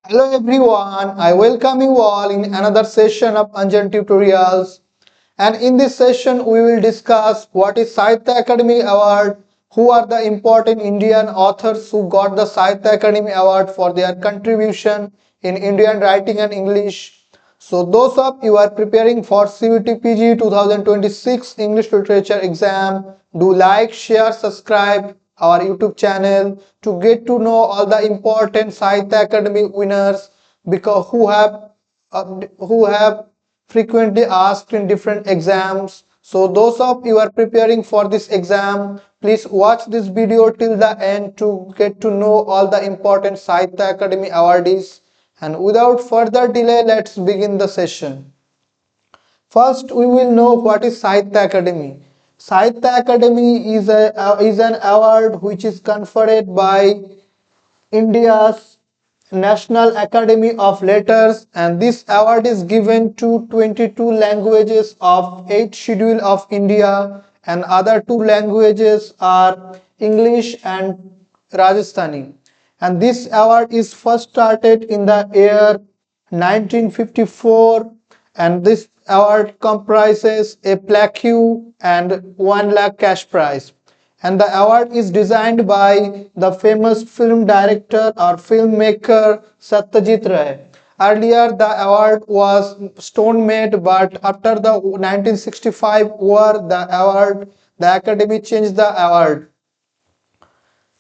Hello everyone, I welcome you all in another session of Anjan tutorials. And in this session we will discuss what is Sahitya Akademi Award, who are the important Indian authors who got the Sahitya Akademi Award for their contribution in Indian writing and English. So those of you are preparing for CUET-PG 2026 English Literature exam, do like, share, subscribe our YouTube channel to get to know all the important Sahitya Academy winners because who have frequently asked in different exams. So those of you are preparing for this exam, please watch this video till the end to get to know all the important Sahitya Academy awardees. And without further delay, let's begin the session. First, we will know what is Sahitya Akademi. Sahitya Akademi is an award which is conferred by India's National Academy of Letters, and this award is given to 22 languages of 8 schedule of India, and other two languages are English and Rajasthani. And this award is first started in the year 1954, and this award comprises a plaque and 1 lakh cash prize. And the award is designed by the famous film director or filmmaker Satyajit Ray. Earlier, the award was stone made, but after the 1965 war, the Academy changed the award.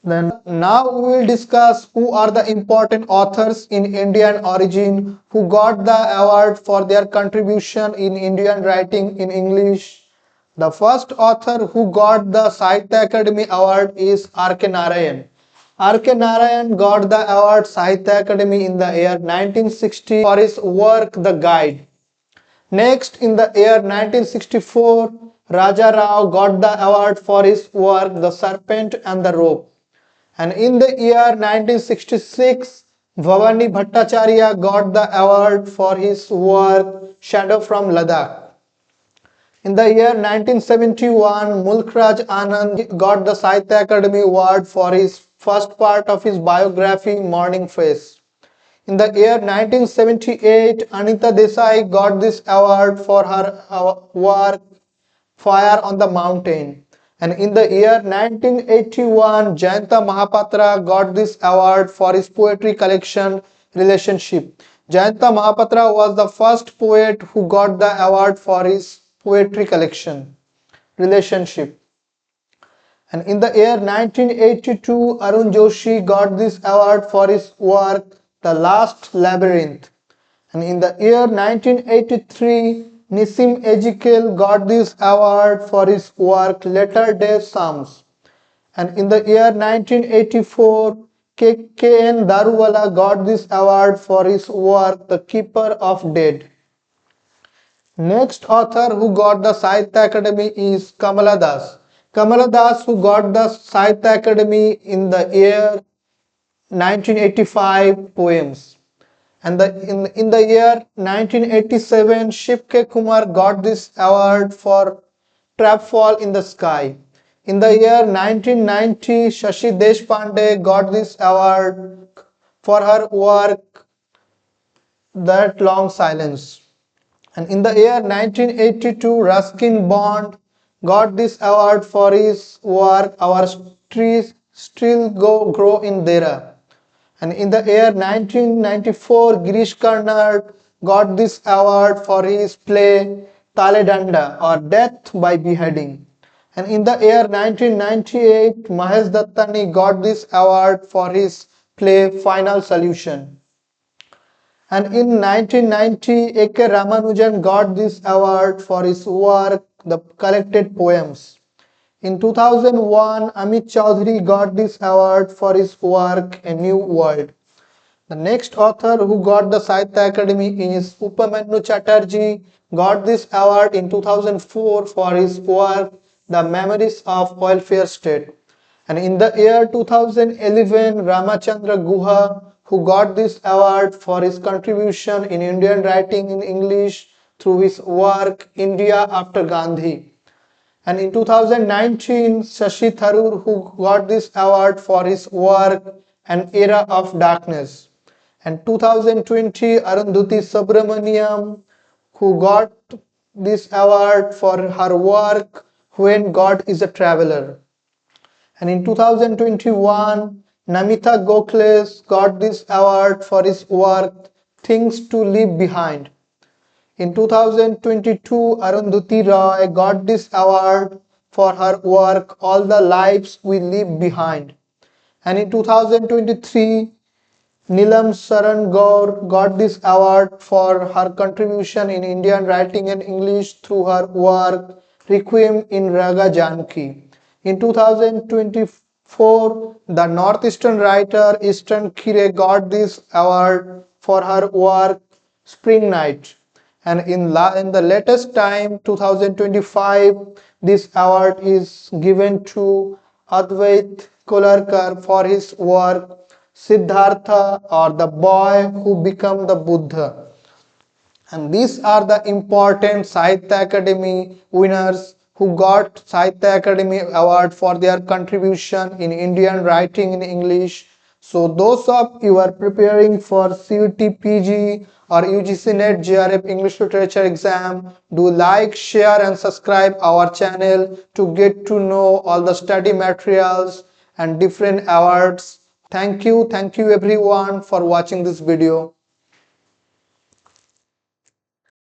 Then now we will discuss who are the important authors in Indian origin who got the award for their contribution in Indian writing in English. The first author who got the Sahitya Akademi Award is R.K. Narayan. R.K. Narayan got the award Sahitya Akademi in the year 1960 for his work The Guide. Next, in the year 1964, Raja Rao got the award for his work The Serpent and the Rope. And in the year 1966, Bhavani Bhattacharya got the award for his work Shadow from Ladakh. In the year 1971, Mulkraj Anand got the Sahitya Akademi Award for his first part of his biography Morning Face. In the year 1978, Anita Desai got this award for her work Fire on the Mountain. And in the year 1981, Jayanta Mahapatra got this award for his poetry collection Relationship. Jayanta Mahapatra was the first poet who got the award for his poetry collection Relationship. And in the year 1982, Arun Joshi got this award for his work The Last Labyrinth. And in the year 1983, Nissim Ezekiel got this award for his work Latter Day Psalms. And in the year 1984, K.N. Daruwala got this award for his work The Keeper of Dead. Next author who got the Sahitya Akademi is Kamala Das. Kamala Das, who got the Sahitya Akademi in the year 1985 poems. And in the year 1987, Shiv K. Kumar got this award for Trapfall in the Sky. In the year 1990, Shashi Deshpande got this award for her work That Long Silence. And in the year 1982, Ruskin Bond got this award for his work Our Trees Still Grow in Dera. And in the year 1994, Girish Karnad got this award for his play Taledanda or Death by Beheading. And in the year 1998, Mahesh Dattani got this award for his play Final Solution. And in 1990, A.K. Ramanujan got this award for his work The Collected Poems. In 2001, Amit Chaudhary got this award for his work A New World. The next author who got the Sahitya Akademi is Upamanyu Chatterjee, got this award in 2004 for his work The Memories of Welfare State. And in the year 2011, Ramachandra Guha, who got this award for his contribution in Indian writing in English through his work India After Gandhi. And in 2019, Shashi Tharoor, who got this award for his work An Era of Darkness. And 2020 Arundhati Subramaniam, who got this award for her work When God is a Traveler. And in 2021, Namita Gokhale got this award for his work Things to Leave Behind. In 2022, Arundhati Roy got this award for her work All the Lives We Leave Behind. And in 2023, Neelam Saran Gaur got this award for her contribution in Indian writing and English through her work Requiem in Raga Janki. In 2024, the Northeastern writer Eastern Khire got this award for her work Spring Night. And in the latest time, 2025, this award is given to Advait Kolarkar for his work Siddhartha, or the boy who became the Buddha. And these are the important Sahitya Akademi winners who got Sahitya Akademi Award for their contribution in Indian writing in English. So those of you are preparing for CUET-PG or UGC NET JRF English Literature exam, do like, share and subscribe our channel to get to know all the study materials and different awards. Thank you everyone for watching this video.